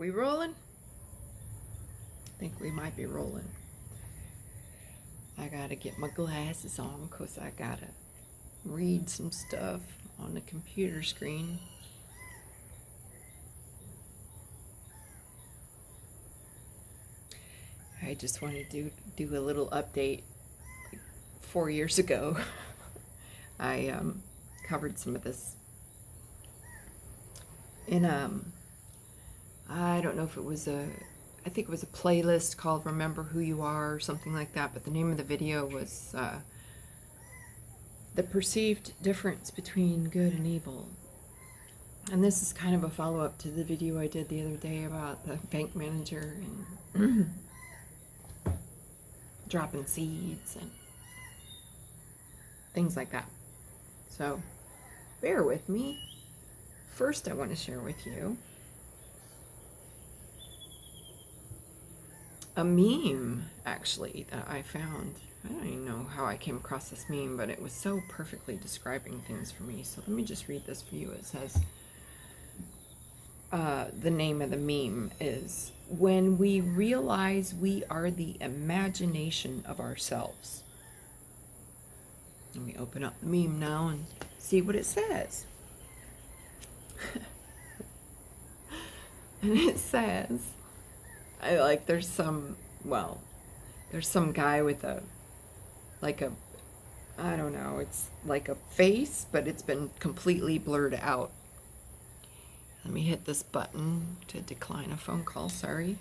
We rolling? I think we might be rolling. I gotta get my glasses on because I gotta read some stuff on the computer screen. I just wanted to do a little update. Like 4 years ago, I covered some of this in I don't know if it was I think it was a playlist called Remember Who You Are or something like that, but the name of the video was The Perceived Difference Between Good and Evil. And this is kind of a follow-up to the video I did the other day about the bank manager and dropping seeds and things like that. So bear with me. First, I want to share with you a meme, actually, that I found. I don't even know how I came across this meme, but it was so perfectly describing things for me. So let me just read this for you. It says, the name of the meme is, "When we realize we are the imagination of ourselves." Let me open up the meme now and see what it says. And it says, there's some guy with I don't know, it's like a face, but it's been completely blurred out. Let me hit this button to decline a phone call, sorry.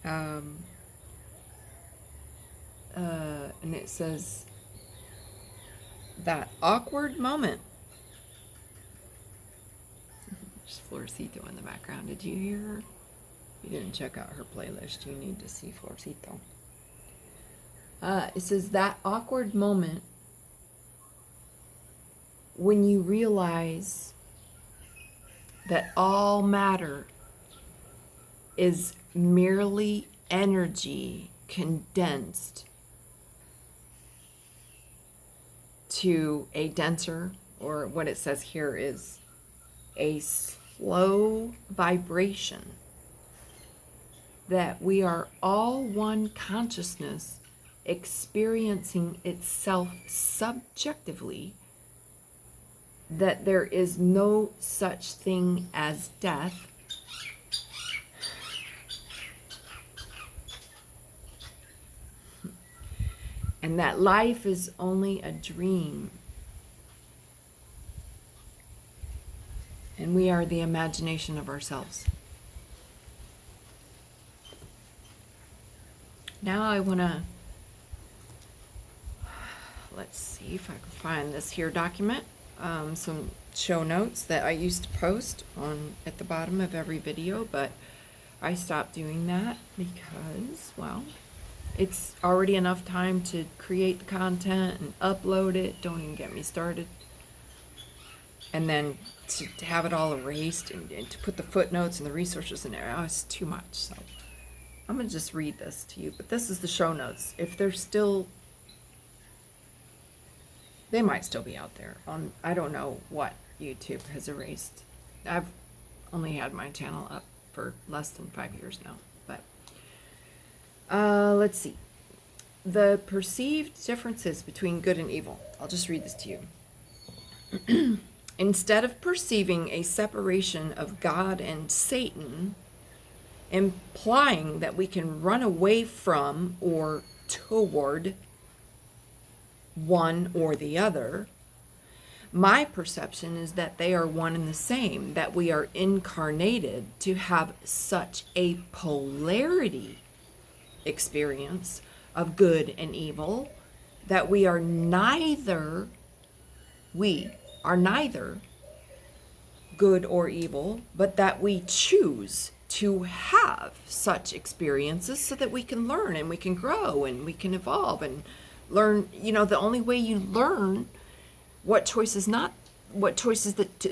And it says, "That awkward moment." There's Florcito in the background. Did you hear her? If you didn't check out her playlist, you need to see Florcito. It says, "That awkward moment when you realize that all matter is merely energy condensed to a denser," or what it says here is a slow vibration, that we are all one consciousness experiencing itself subjectively, that there is no such thing as death, and that life is only a dream, and we are the imagination of ourselves. Now I want to, let's see if I can find this here document, some show notes that I used to post at the bottom of every video, but I stopped doing that because, well, it's already enough time to create the content and upload it. Don't even get me started. And then to have it all erased and to put the footnotes and the resources in there, it's too much. So I'm going to just read this to you. But this is the show notes. If they're still, they might still be out there. I don't know what YouTube has erased. I've only had my channel up for less than 5 years now. But let's see. The perceived differences between good and evil. I'll just read this to you. Instead of perceiving a separation of God and Satan, implying that we can run away from or toward one or the other, my perception is that they are one and the same, that we are incarnated to have such a polarity experience of good and evil, that we are neither good or evil, but that we choose to have such experiences so that we can learn and we can grow and we can evolve and learn. You know, the only way you learn what choices that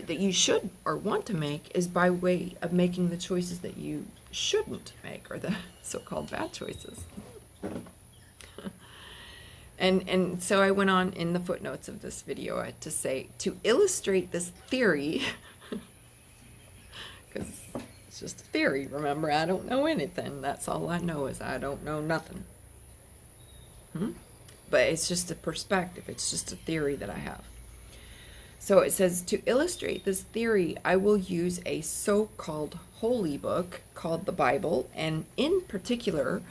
you should or want to make is by way of making the choices that you shouldn't make, or the so-called bad choices. And so I went on in the footnotes of this video to say, to illustrate this theory, because it's just a theory. Remember, I don't know anything. That's all I know is I don't know nothing. But it's just a perspective. It's just a theory that I have. So it says, to illustrate this theory, I will use a so-called holy book called the Bible, and in particular,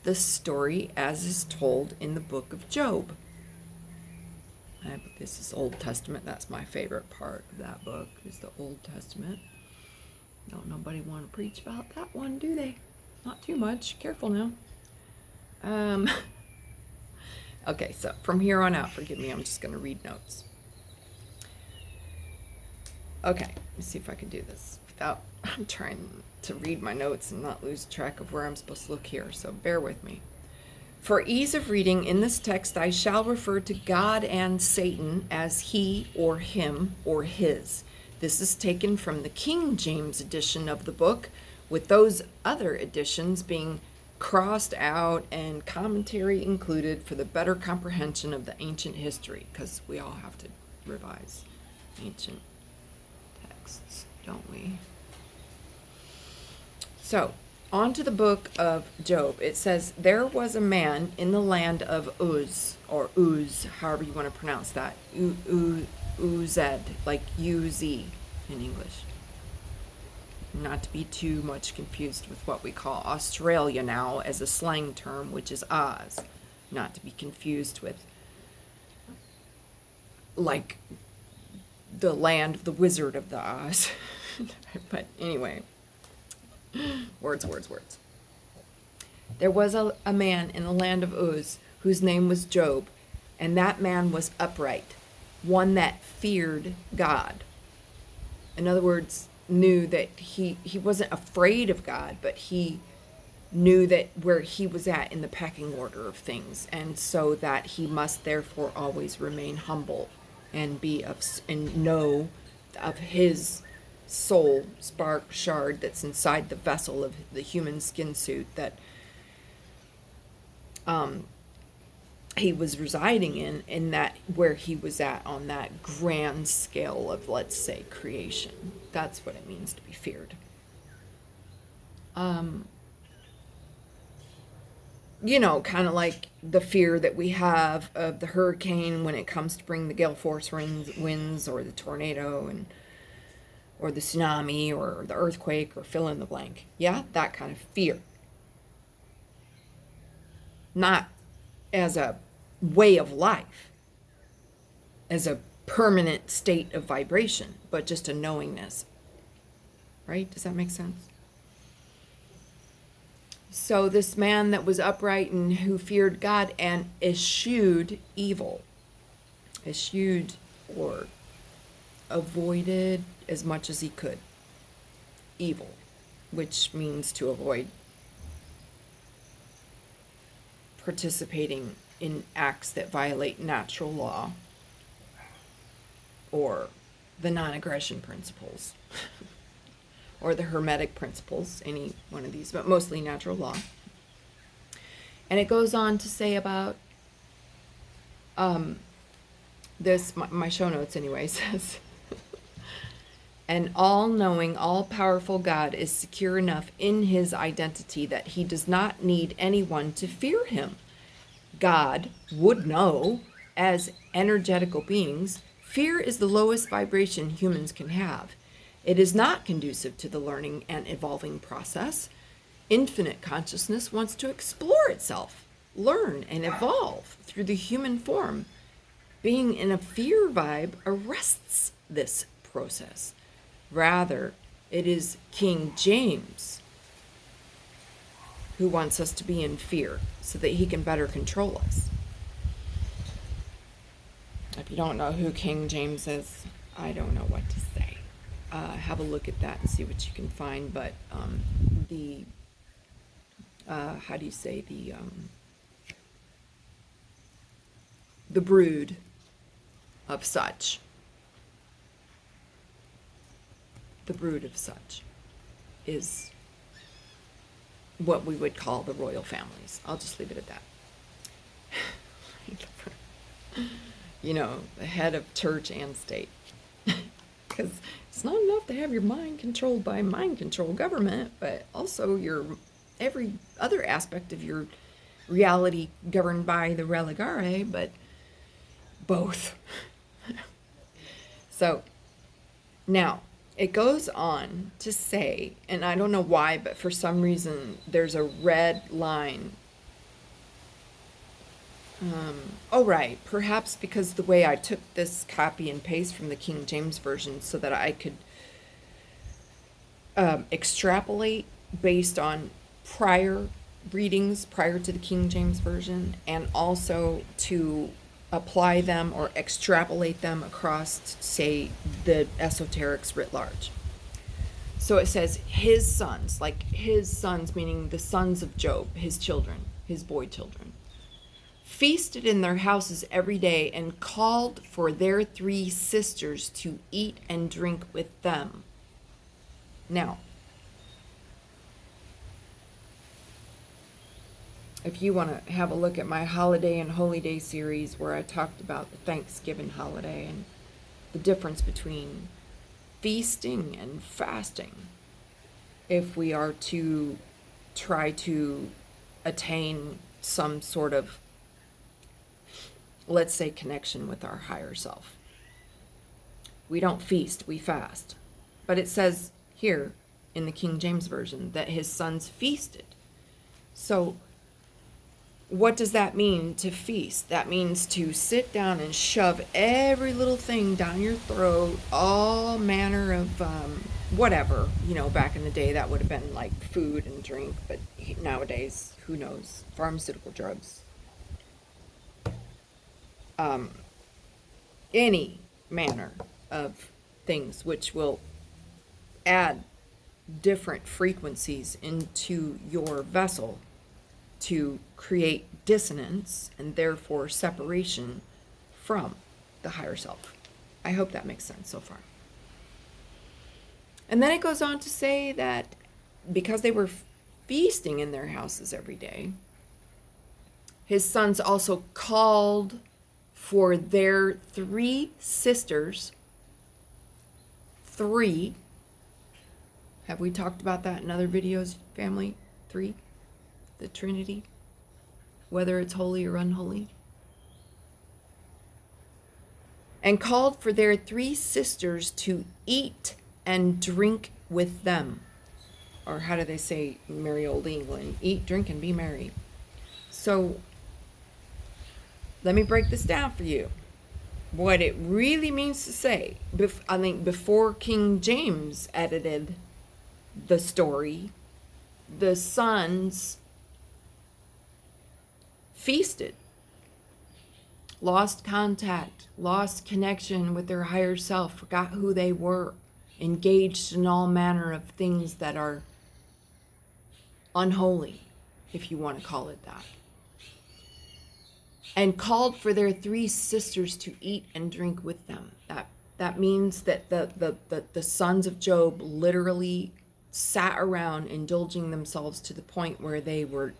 the story as is told in the book of Job. This is Old Testament. That's my favorite part of that book, is the Old Testament. Don't nobody want to preach about that one, do they? Not too much. Careful now. Okay, so from here on out, forgive me, I'm just going to read notes. Okay, let me see if I can do this without, I'm trying to read my notes and not lose track of where I'm supposed to look here, so bear with me. For ease of reading, in this text I shall refer to God and Satan as he or him or his. This is taken from the King James edition of the book, with those other editions being crossed out and commentary included for the better comprehension of the ancient history, because we all have to revise ancient texts, don't we? So, on to the book of Job. It says, there was a man in the land of Uz, or Uz, however you want to pronounce that, Uzed, like U-Z in English. Not to be too much confused with what we call Australia now as a slang term, which is Oz. Not to be confused with, like, the land of the Wizard of the Oz. But anyway, words. There was a man in the land of Uz whose name was Job, and that man was upright, one that feared God. In other words, knew that he wasn't afraid of God, but he knew that where he was at in the pecking order of things, and so that he must therefore always remain humble and know of his soul spark shard that's inside the vessel of the human skin suit that he was residing in that where he was at on that grand scale of, let's say, creation. That's what it means to be feared. You know, kind of like the fear that we have of the hurricane when it comes to bring the gale force winds or the tornado or the tsunami or the earthquake or fill in the blank. Yeah, that kind of fear. Not as a way of life, as a permanent state of vibration, but just a knowingness. Right? Does that make sense? So this man that was upright and who feared God and eschewed evil, eschewed or avoided as much as he could evil, which means to avoid participating in acts that violate natural law or the non-aggression principles or the hermetic principles, any one of these, but mostly natural law. And it goes on to say about this, my show notes anyway, says, an all-knowing, all-powerful God is secure enough in his identity that he does not need anyone to fear him. God would know, as energetical beings, fear is the lowest vibration humans can have. It is not conducive to the learning and evolving process. Infinite consciousness wants to explore itself, learn, and evolve through the human form. Being in a fear vibe arrests this process. Rather, it is King James who wants us to be in fear so that he can better control us. If you don't know who King James is, I don't know what to say. Have a look at that and see what you can find. But how do you say, the brood of such. The brood of such is what we would call the royal families. I'll just leave it at that. You know, the head of church and state. Because it's not enough to have your mind controlled by a mind control government, but also your every other aspect of your reality governed by the religare, but both. So now it goes on to say, and I don't know why, but for some reason there's a red line. Oh, right. Perhaps because the way I took this copy and paste from the King James Version so that I could extrapolate based on prior readings prior to the King James Version, and also to apply them or extrapolate them across, say, the esoterics writ large. So it says his sons, like his sons, meaning the sons of Job, his children, his boy children, feasted in their houses every day and called for their 3 sisters to eat and drink with them. Now, if you want to have a look at my holiday and holy day series where I talked about the Thanksgiving holiday and the difference between feasting and fasting, if we are to try to attain some sort of, let's say, connection with our higher self. We don't feast, we fast. But it says here in the King James Version that his sons feasted. So what does that mean, to feast? That means to sit down and shove every little thing down your throat, all manner of whatever. You know, back in the day that would have been like food and drink, but nowadays, who knows, pharmaceutical drugs. Any manner of things which will add different frequencies into your vessel to create dissonance and therefore separation from the higher self. I hope that makes sense so far. And then it goes on to say that because they were feasting in their houses every day, his sons also called for their 3 sisters. 3. Have we talked about that in other videos, family? 3? The Trinity? Whether it's holy or unholy. And called for their 3 sisters to eat and drink with them. Or how do they say, merry old England? Eat, drink, and be merry. So, let me break this down for you. What it really means to say, I think before King James edited the story, the sons feasted, lost contact, lost connection with their higher self, forgot who they were, engaged in all manner of things that are unholy, if you want to call it that. And called for their 3 sisters to eat and drink with them. That means that the sons of Job literally sat around indulging themselves to the point where they were,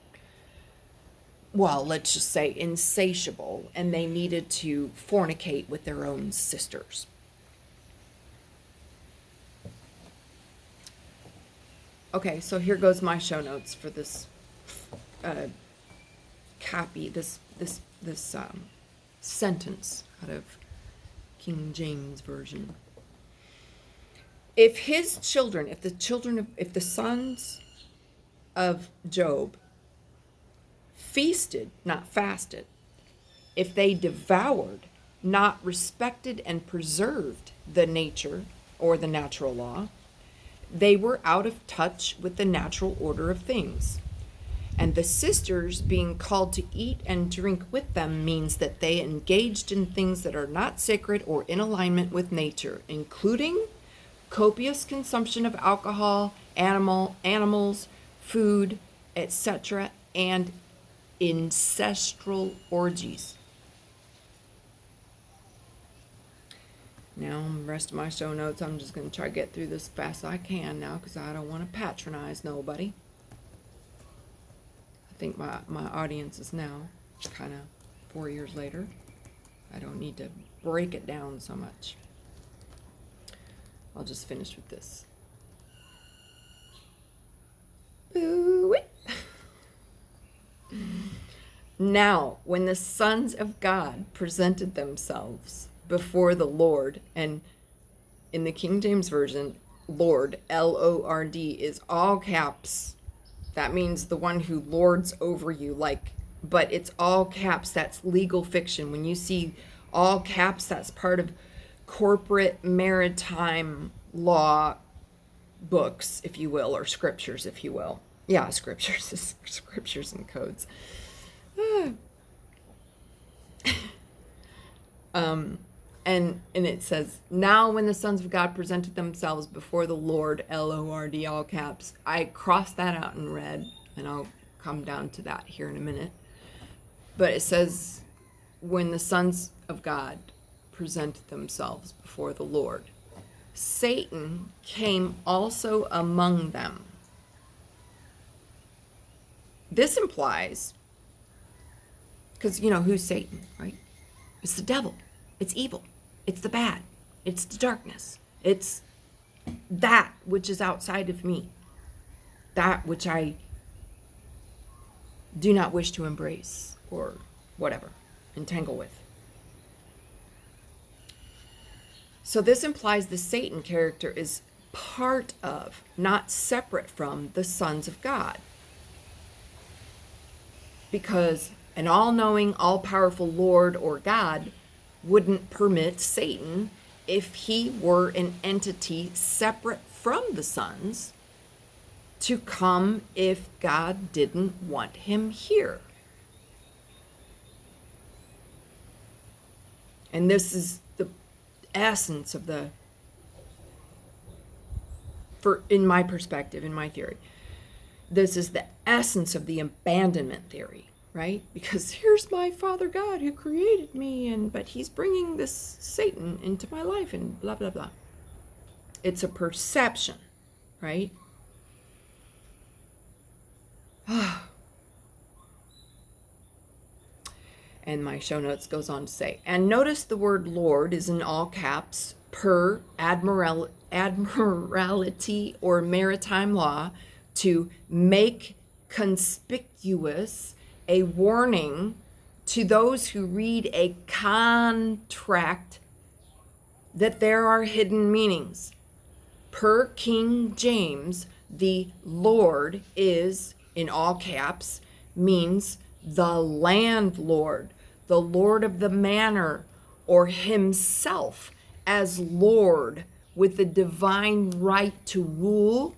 well, let's just say insatiable, and they needed to fornicate with their own sisters. Okay, so here goes my show notes for this copy, this sentence out of King James Version. If the sons of Job feasted, not fasted, if they devoured, not respected and preserved the nature or the natural law, they were out of touch with the natural order of things. And the sisters being called to eat and drink with them means that they engaged in things that are not sacred or in alignment with nature, including copious consumption of alcohol, animals, food, etc., and ancestral orgies. Now, the rest of my show notes, I'm just going to try to get through this as fast as I can now because I don't want to patronize nobody. I think my audience is now kind of 4 years later. I don't need to break it down so much. I'll just finish with this. Boo-wee. Now, when the sons of God presented themselves before the Lord, and in the King James Version, Lord, Lord, is all caps. That means the one who lords over you, but it's all caps. That's legal fiction. When you see all caps, that's part of corporate maritime law books, if you will, or scriptures, if you will. Yeah, scriptures and codes. And it says, now when the sons of God presented themselves before the Lord, Lord, all caps. I crossed that out in red, and I'll come down to that here in a minute. But it says, when the sons of God presented themselves before the Lord, Satan came also among them. This implies, because who's Satan, right? It's the devil. It's evil. It's the bad. It's the darkness. It's that which is outside of me. That which I do not wish to embrace or whatever, entangle with. So this implies the Satan character is part of, not separate from, the sons of God. Because an all-knowing, all-powerful Lord or God wouldn't permit Satan, if he were an entity separate from the sons, to come if God didn't want him here. And this is the essence of in my perspective, in my theory, this is the essence of the abandonment theory. Right? Because here's my Father God who created me, but he's bringing this Satan into my life and blah, blah, blah. It's a perception, right? And my show notes goes on to say, and notice the word Lord is in all caps per admiralty or maritime law to make conspicuous a warning to those who read a contract that there are hidden meanings. Per King James, the Lord is, in all caps, means the landlord, the lord of the manor, or himself as Lord with the divine right to rule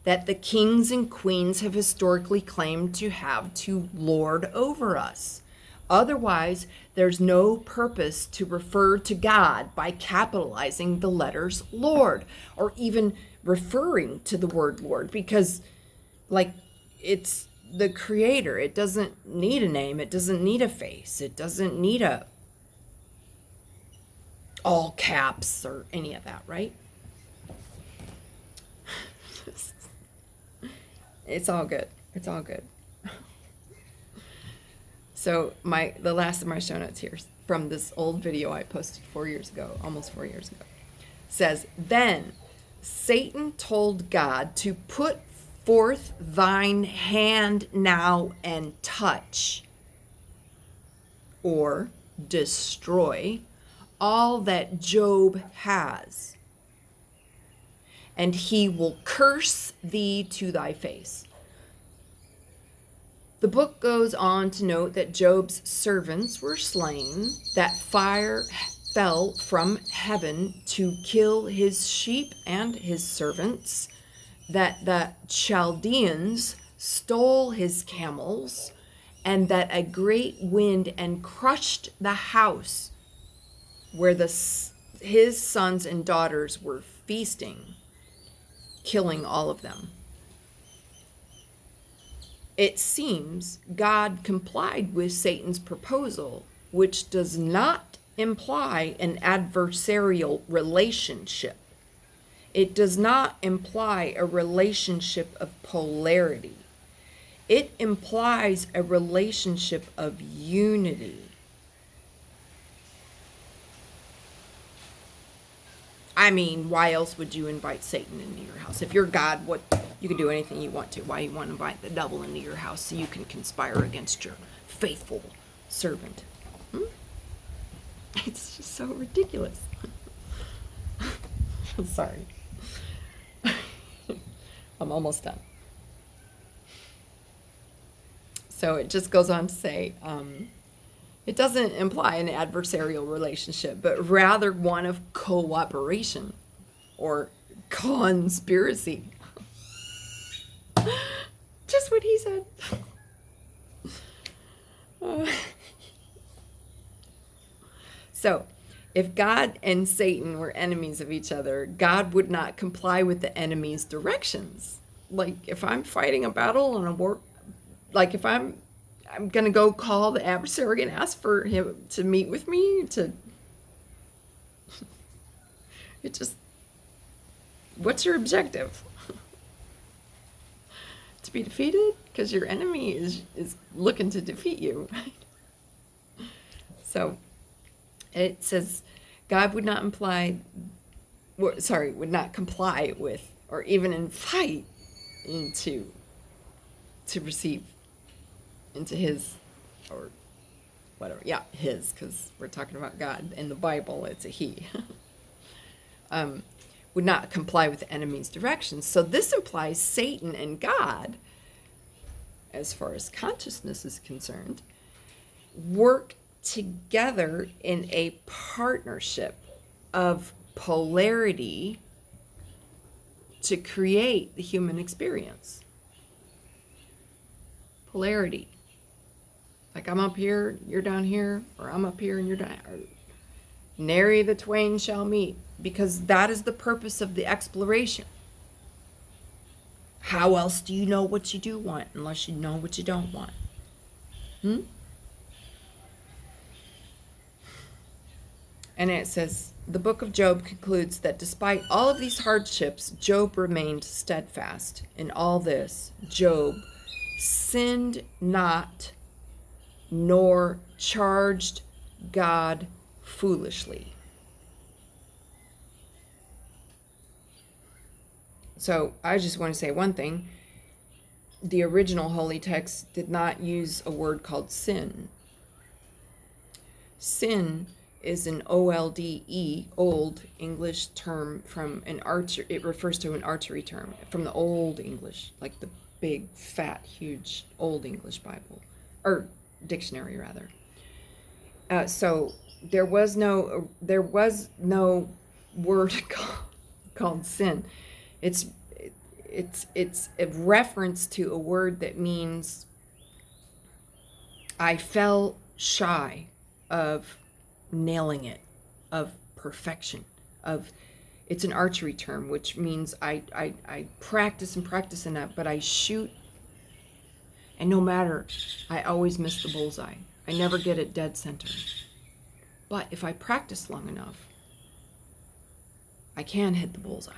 that the kings and queens have historically claimed to have to lord over us. Otherwise, there's no purpose to refer to God by capitalizing the letters Lord, or even referring to the word Lord, because it's the creator. It doesn't need a name. It doesn't need a face. It doesn't need a all caps or any of that, right? It's all good. It's all good. So the last of my show notes here from this old video I posted 4 years ago, almost 4 years ago, says, then Satan told God to put forth thine hand now and touch, or destroy, all that Job has, and he will curse thee to thy face. The book goes on to note that Job's servants were slain, that fire fell from heaven to kill his sheep and his servants, that the Chaldeans stole his camels, and that a great wind and crushed the house where his sons and daughters were feasting, killing all of them. It seems God complied with Satan's proposal, which does not imply an adversarial relationship. It does not imply a relationship of polarity. It implies a relationship of unity. I mean, why else would you invite Satan into your house? If you're God, what you can do anything you want to. Why you want to invite the devil into your house so you can conspire against your faithful servant? It's just so ridiculous. I'm sorry. I'm almost done. So it just goes on to say, it doesn't imply an adversarial relationship, but rather one of cooperation or conspiracy. Just what he said. So, if God and Satan were enemies of each other, God would not comply with the enemy's directions. Like, if I'm fighting a battle on a war, like if I'm going to go call the adversary and ask for him to meet with me, it just, what's your objective? To be defeated? Because your enemy is looking to defeat you. So, it says God would not comply with, or even invite to receive into his, or whatever, his, because we're talking about God. In the Bible, it's a he. Would not comply with the enemy's directions. So this implies Satan and God, as far as consciousness is concerned, work together in a partnership of polarity to create the human experience. Polarity. Like I'm up here, you're down here, or I'm up here and you're down here. Nary the twain shall meet, because that is the purpose of the exploration. How else do you know what you do want unless you know what you don't want? And it says, the book of Job concludes that despite all of these hardships, Job remained steadfast. In all this, Job sinned not, nor charged God foolishly. So I just want to say one thing. The original holy text did not use a word called sin. Sin is an OLDE, old English term from an archer. It refers to an archery term from the Old English, like the big, fat, huge Old English Bible, or dictionary rather. So there was no word called sin. It's a reference to a word that means I fell shy of nailing it, of perfection, it's an archery term, which means I practice enough, but I shoot, and no matter, I always miss the bullseye. I never get it dead center. But if I practice long enough, I can hit the bullseye.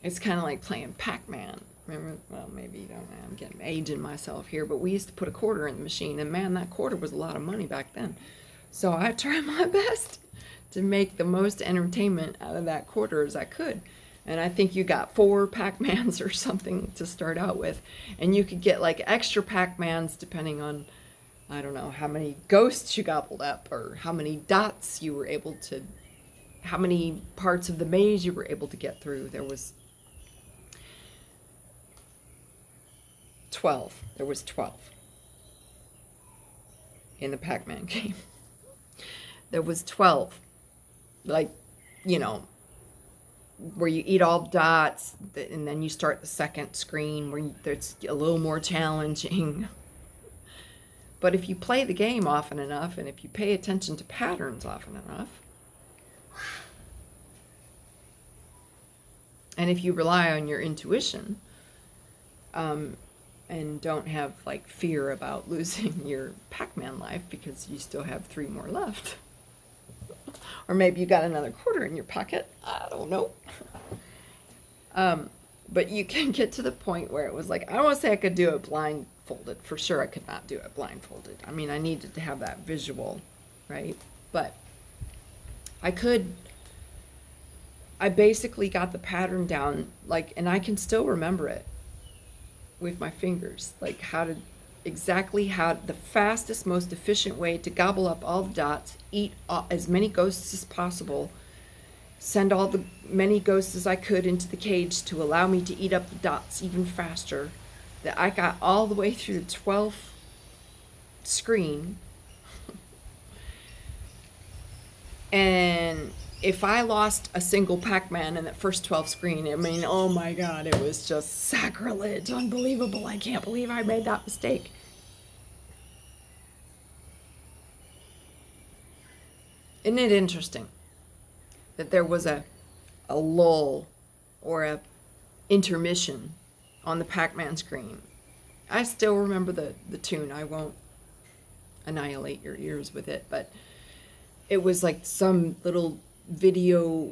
It's kind of like playing Pac-Man. Remember, well, maybe you don't know, I'm getting aging myself here, but we used to put a quarter in the machine, and man, that quarter was a lot of money back then. So I tried my best to make the most entertainment out of that quarter as I could. And I think you got 4 Pac-Mans or something to start out with. And you could get like extra Pac-Mans depending on, I don't know, how many ghosts you gobbled up, or how many dots you were able to, how many parts of the maze you were able to get through. There was 12. There was 12 in the Pac-Man game. There was 12. Like, you know, where you eat all the dots, and then you start the second screen where it's a little more challenging. But if you play the game often enough, and if you pay attention to patterns often enough, and if you rely on your intuition, and don't have like fear about losing your Pac-Man life because you still have 3 more left. Or maybe you got another quarter in your pocket. I don't know. But you can get to the point where it was like, I don't want to say I could do it blindfolded. For sure I could not do it blindfolded. I mean, I needed to have that visual, right? But I basically got the pattern down, like, and I can still remember it with my fingers, like exactly how the fastest, most efficient way to gobble up all the dots, eat as many ghosts as possible, send all the many ghosts as I could into the cage to allow me to eat up the dots even faster, that I got all the way through the 12th screen. And if I lost a single Pac-Man in that first 12 screen, I mean, oh my God, it was just sacrilege, unbelievable. I can't believe I made that mistake. Isn't it interesting that there was a lull or a intermission on the Pac-Man screen? I still remember the tune. I won't annihilate your ears with it, but it was like some little video,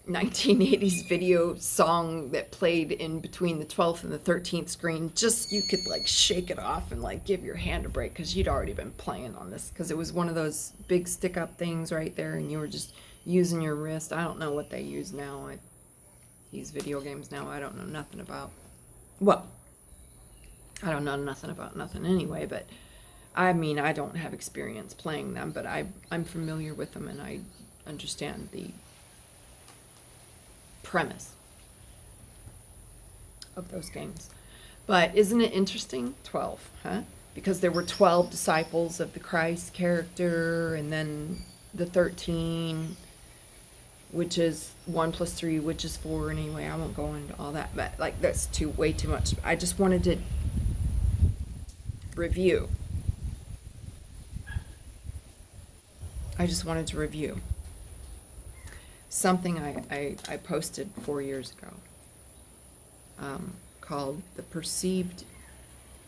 1980s video song that played in between the 12th and the 13th screen. Just, you could like shake it off and like give your hand a break, because you'd already been playing on this, because it was one of those big stick up things right there, and you were just using your wrist. I don't know what they use now. These video games now, I don't know nothing about. Well, I don't know nothing about nothing anyway, but I mean, I don't have experience playing them, but I'm familiar with them, and I understand the premise of those games. But isn't it interesting? 12, huh? Because there were 12 disciples of the Christ character, and then the 13, which is 1 plus 3, which is 4. And anyway, I won't go into all that, but like, that's way too much. I just wanted to review. Something I posted 4 years ago, called The Perceived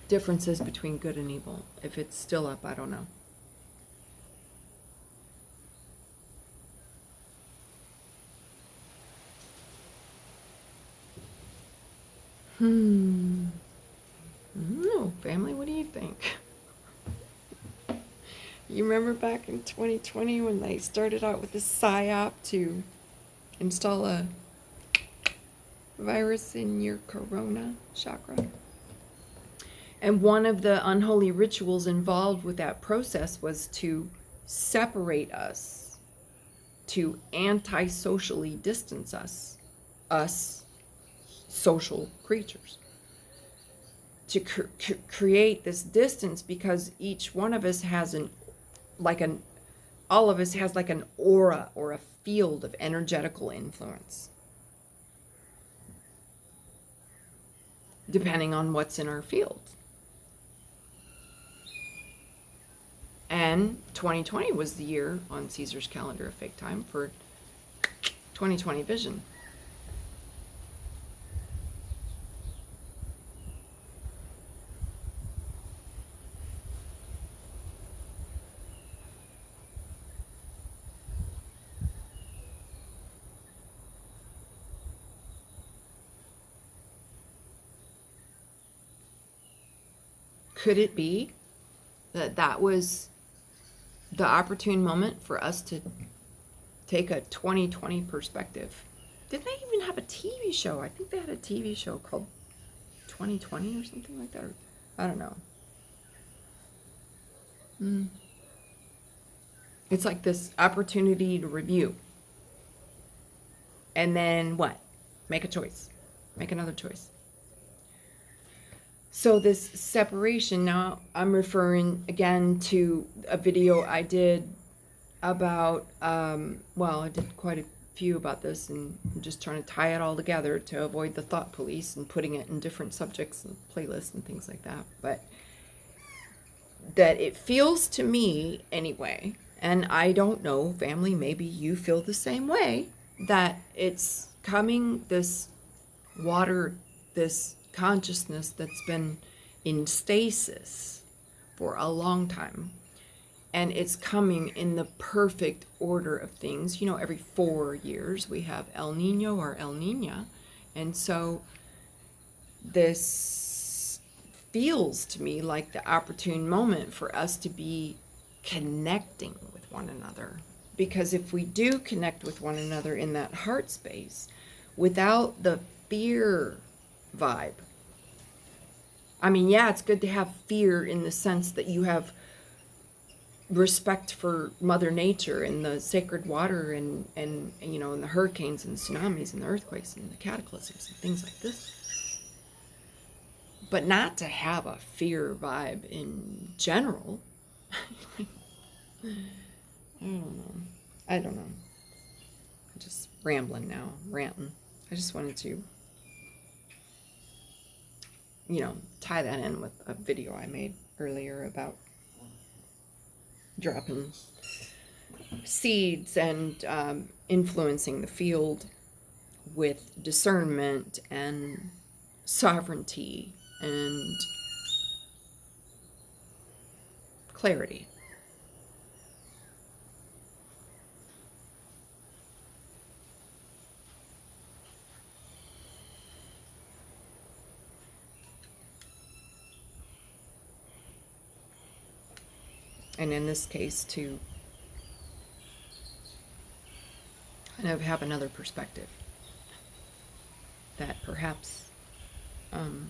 Differences Between Good and Evil. If it's still up, I don't know. No, family, what do you think? You remember back in 2020 when they started out with this PSYOP to install a virus in your corona chakra? And one of the unholy rituals involved with that process was to separate us, to anti-socially distance us social creatures, to create this distance, because each one of us has all of us has like an aura or a field of energetical influence, depending on what's in our field. And 2020 was the year on Caesar's calendar of fake time for 2020 vision. Could it be that was the opportune moment for us to take a 2020 perspective? Didn't they even have a TV show? I think they had a TV show called 2020 or something like that. Or, I don't know. It's like this opportunity to review. And then what? Make a choice. Make another choice. So this separation, now I'm referring again to a video I did about, I did quite a few about this, and I'm just trying to tie it all together to avoid the thought police and putting it in different subjects and playlists and things like that. But that it feels to me anyway, and I don't know, family, maybe you feel the same way, that it's coming, this water, this consciousness that's been in stasis for a long time, and it's coming in the perfect order of things. You know, every 4 years we have El Nino or El Nina, and so this feels to me like the opportune moment for us to be connecting with one another, Because if we do connect with one another in that heart space without the fear vibe, I mean, yeah, it's good to have fear in the sense that you have respect for Mother Nature and the sacred water and you know, and the hurricanes and tsunamis and the earthquakes and the cataclysms and things like this. But not to have a fear vibe in general. I don't know. I'm just rambling now, ranting. I just wanted to, you know, tie that in with a video I made earlier about dropping seeds and influencing the field with discernment and sovereignty and clarity. And in this case, to kind of have another perspective that perhaps I don't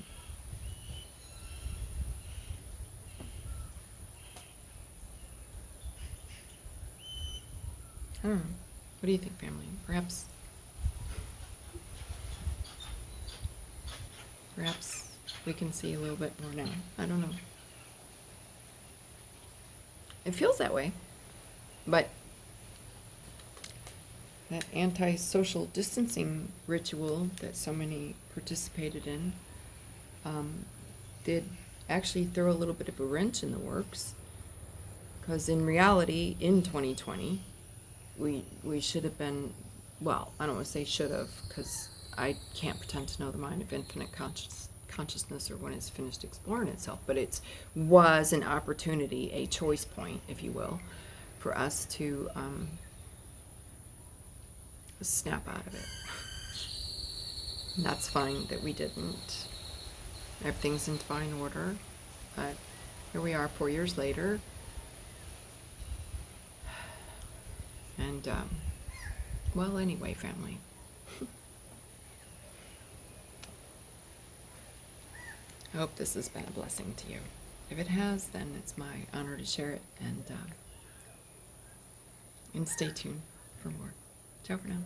know. What do you think, family? Perhaps we can see a little bit more now. I don't know. It feels that way. But that anti-social distancing ritual that so many participated in did actually throw a little bit of a wrench in the works. Because in reality, in 2020, we should have been, well, I don't want to say should have, because I can't pretend to know the mind of infinite consciousness or when it's finished exploring itself, but it was an opportunity, a choice point, if you will, for us to snap out of it. And that's fine that we didn't. Everything's in divine order, but here we are 4 years later. And, well, anyway, family. I hope this has been a blessing to you. If it has, then it's my honor to share it, and stay tuned for more. Ciao for now.